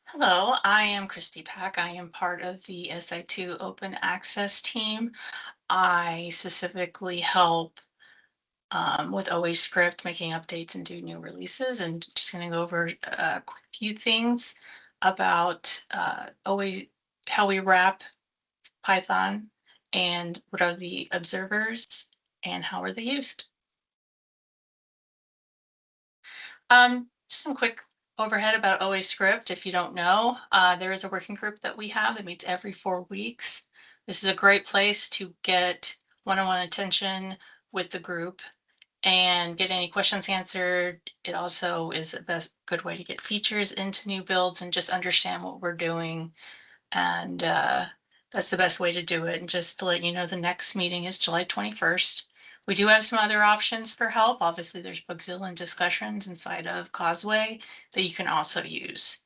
Hello, I am Christy Pak. I am part of the SI2 OpenAccess team. I specifically help with oaScript, making updates and do new releases, and just going to go over a quick few things about how we wrap Python and what are the observers and how are they used. Just some quick overhead about oaScript. If you don't know, there is a working group that we have that meets every 4 weeks. This is a great place to get one-on-one attention with the group and get any questions answered. It also is a good way to get features into new builds and just understand what we're doing. And that's the best way to do it. And just to let you know, the next meeting is July 21st. We do have some other options for help. Obviously, there's Bugzilla and discussions inside of Causeway that you can also use.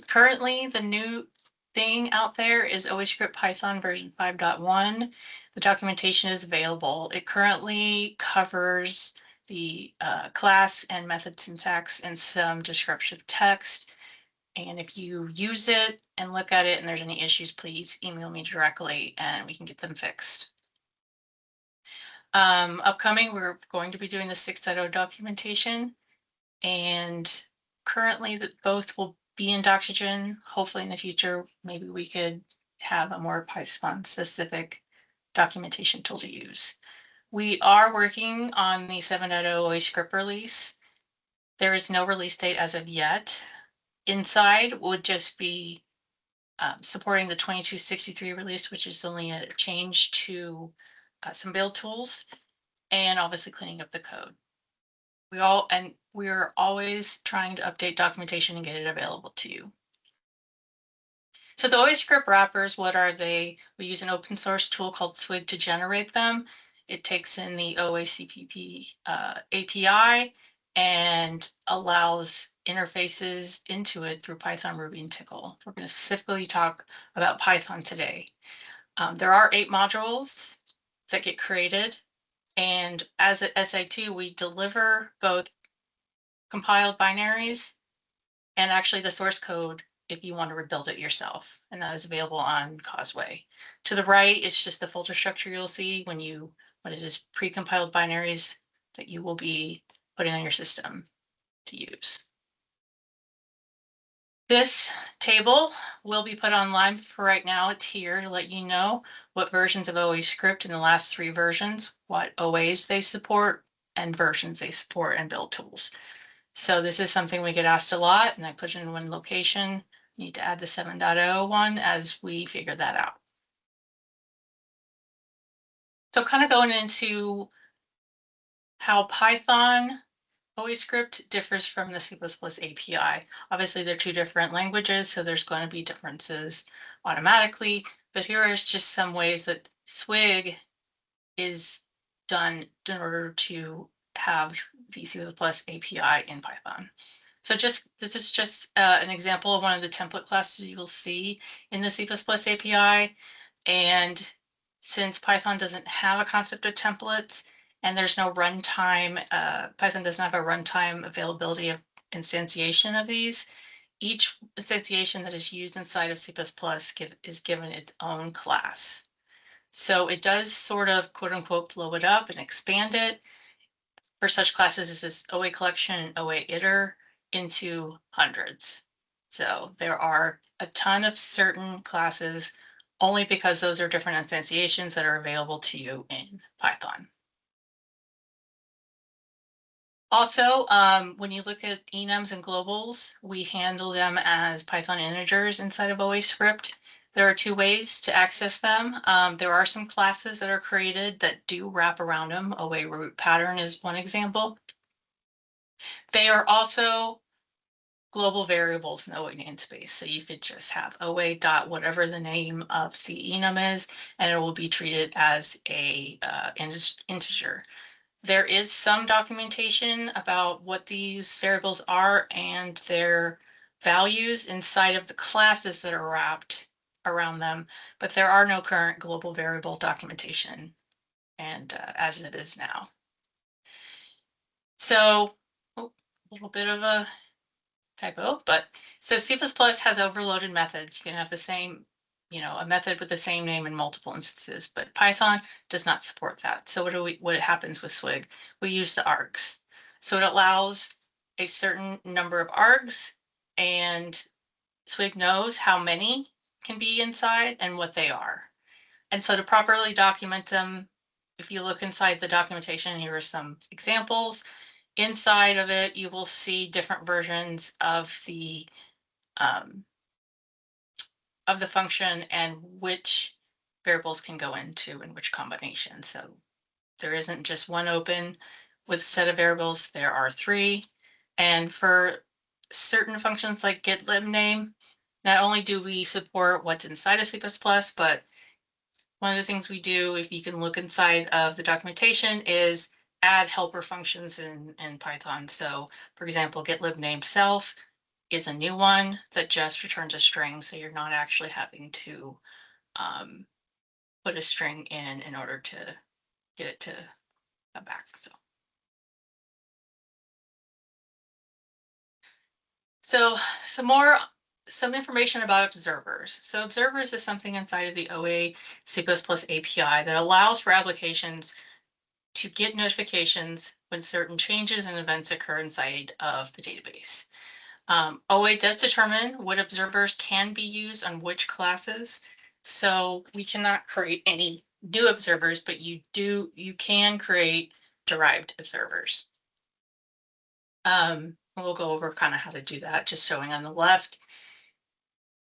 Currently, the new thing out there is oaScript Python version 5.1. The documentation is available. It currently covers the class and method syntax and some descriptive text. And if you use it and look at it and there's any issues, please email me directly and we can get them fixed. Upcoming, we're going to be doing the 6.0 documentation, and currently both will be in Doxygen. Hopefully in the future, maybe we could have a more Python specific documentation tool to use. We are working on the 7.0 oaScript release. There is no release date as of yet. Inside would just be supporting the 2263 release, which is only a change to some build tools, and obviously cleaning up the code. We're always trying to update documentation and get it available to you. So the oaScript wrappers, what are they? We use an open source tool called SWIG to generate them. It takes in the oaCpp API and allows interfaces into it through Python, Ruby, and Tcl. We're going to specifically talk about Python today. There are 8 modules that get created, and as at SI2, we deliver both compiled binaries and actually the source code if you want to rebuild it yourself, and that is available on Causeway. To the right, it's just the folder structure you'll see when it is pre-compiled binaries that you will be putting on your system to use. This table will be put online for right now. It's here to let you know what versions of oaScript in the last 3 versions, what OAs they support, and versions they support, and build tools. So this is something we get asked a lot, and I put it in one location. You need to add the 7.0 one as we figure that out. So kind of going into how Python oaScript differs from the C++ API. Obviously, they're 2 different languages, so there's going to be differences automatically, but here is just some ways that SWIG is done in order to have the C++ API in Python. So this is just an example of one of the template classes you will see in the C++ API. And since Python doesn't have a concept of templates and there's no runtime, Python doesn't have a runtime availability of instantiation of these, each instantiation that is used inside of C++ is given its own class. So it does sort of quote unquote blow it up and expand it for such classes as this OA collection and OA iter into hundreds. So there are a ton of certain classes only because those are different instantiations that are available to you in Python. Also, when you look at enums and globals, we handle them as Python integers inside of oaScript. There are 2 ways to access them. There are some classes that are created that do wrap around them. OA root pattern is one example. They are also global variables in the OA namespace. So you could just have OA dot whatever the name of the enum is, and it will be treated as a integer. There is some documentation about what these variables are and their values inside of the classes that are wrapped around them, but there are no current global variable documentation, and as it is now. So, a little bit of a typo, but so C++ has overloaded methods. You can have the same, a method with the same name in multiple instances, but Python does not support that. So what happens with SWIG? We use the args. So it allows a certain number of args, and SWIG knows how many can be inside and what they are. And so to properly document them, if you look inside the documentation, here are some examples. Inside of it, you will see different versions um, of the function and which variables can go into and which combination. So there isn't just one open with a set of variables, there are three. And for certain functions like getlibname, not only do we support what's inside of C++, but one of the things we do, if you can look inside of the documentation, is add helper functions in Python. So for example, getlibname self is a new one that just returns a string. So you're not actually having to put a string in order to get it to come back. So some information about observers. So observers is something inside of the OA C++ API that allows for applications to get notifications when certain changes and events occur inside of the database. OA does determine what observers can be used on which classes. So we cannot create any new observers, but you can create derived observers. We'll go over kind of how to do that, just showing on the left.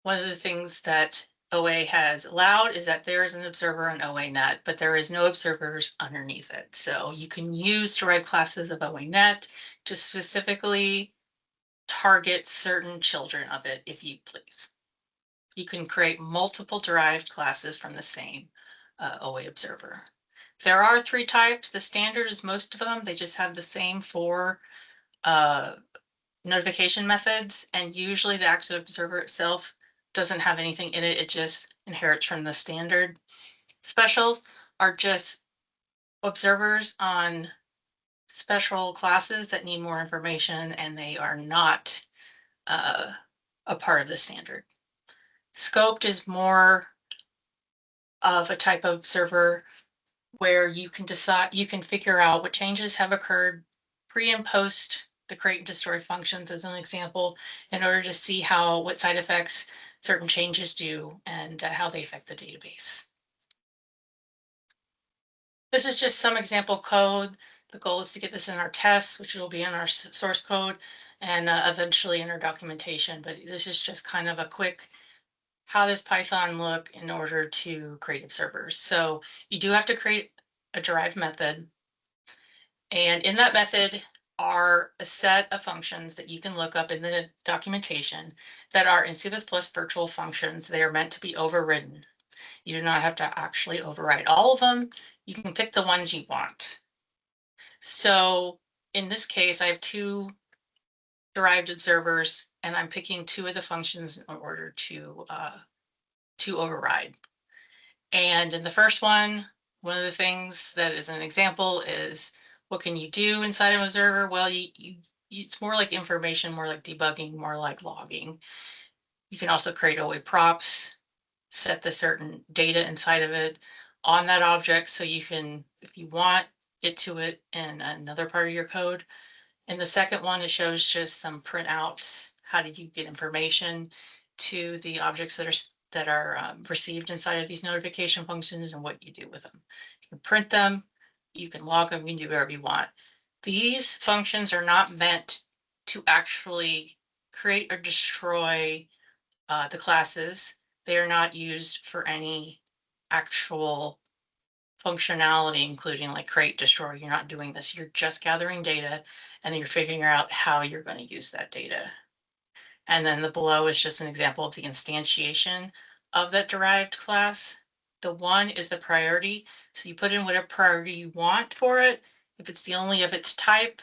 One of the things that OA has allowed is that there is an observer on OANet, but there is no observers underneath it. So you can use derived classes of OANet to specifically target certain children of it, if you please. You can create multiple derived classes from the same OA observer. There are three types. The standard is most of them. They just have the same four notification methods, and usually the active observer itself doesn't have anything in it. It just inherits from the standard. Special are just observers on special classes that need more information, and they are not a part of the standard. Scoped is more of a type of observer where you can figure out what changes have occurred pre and post the create and destroy functions, as an example, in order to see what side effects certain changes do and how they affect the database. This is just some example code. The goal is to get this in our tests, which will be in our source code, and eventually in our documentation. But this is just kind of a quick, how does Python look in order to create observers? So you do have to create a derived method. And in that method are a set of functions that you can look up in the documentation that are in C++ virtual functions. They are meant to be overridden. You do not have to actually override all of them. You can pick the ones you want. So in this case, I have two derived observers, and I'm picking two of the functions in order to override. And in the first one of the things that is an example is, what can you do inside an observer? Well, it's more like information, more like debugging, more like logging. You can also create OA props, set the certain data inside of it on that object, so you can, if you want, get to it in another part of your code. In the second one, it shows just some printouts. How do you get information to the objects that are received inside of these notification functions and what you do with them? You can print them, you can log them, you can do whatever you want. These functions are not meant to actually create or destroy the classes. They are not used for any actual functionality, including like create, destroy. You're not doing this. You're just gathering data, and then you're figuring out how you're going to use that data. And then the below is just an example of the instantiation of that derived class. The one is the priority. So you put in whatever priority you want for it. If it's only of its type,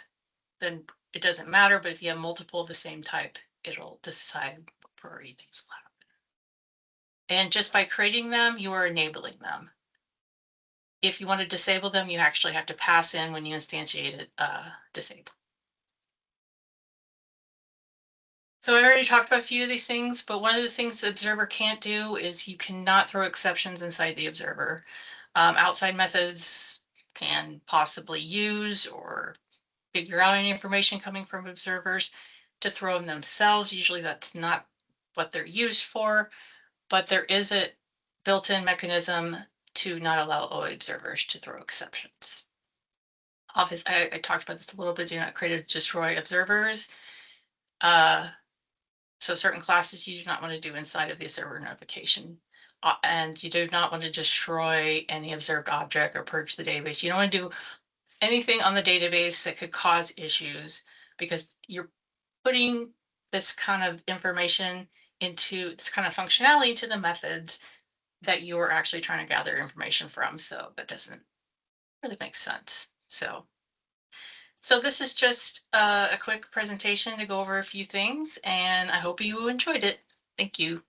then it doesn't matter. But if you have multiple of the same type, it'll decide what priority things will happen. And just by creating them, you are enabling them. If you want to disable them, you actually have to pass in, when you instantiate it, disable. So I already talked about a few of these things, but one of the things the observer can't do is you cannot throw exceptions inside the observer. Outside methods can possibly use or figure out any information coming from observers to throw them themselves. Usually that's not what they're used for, but there is a built-in mechanism to not allow oaObservers to throw exceptions. Obviously, I talked about this a little bit, do not create or destroy observers. So certain classes you do not want to do inside of the observer notification. And you do not want to destroy any observed object or purge the database. You don't want to do anything on the database that could cause issues because you're putting this kind of information into this kind of functionality into the methods that you're actually trying to gather information from. So that doesn't really make sense. So this is just a quick presentation to go over a few things, and I hope you enjoyed it. Thank you.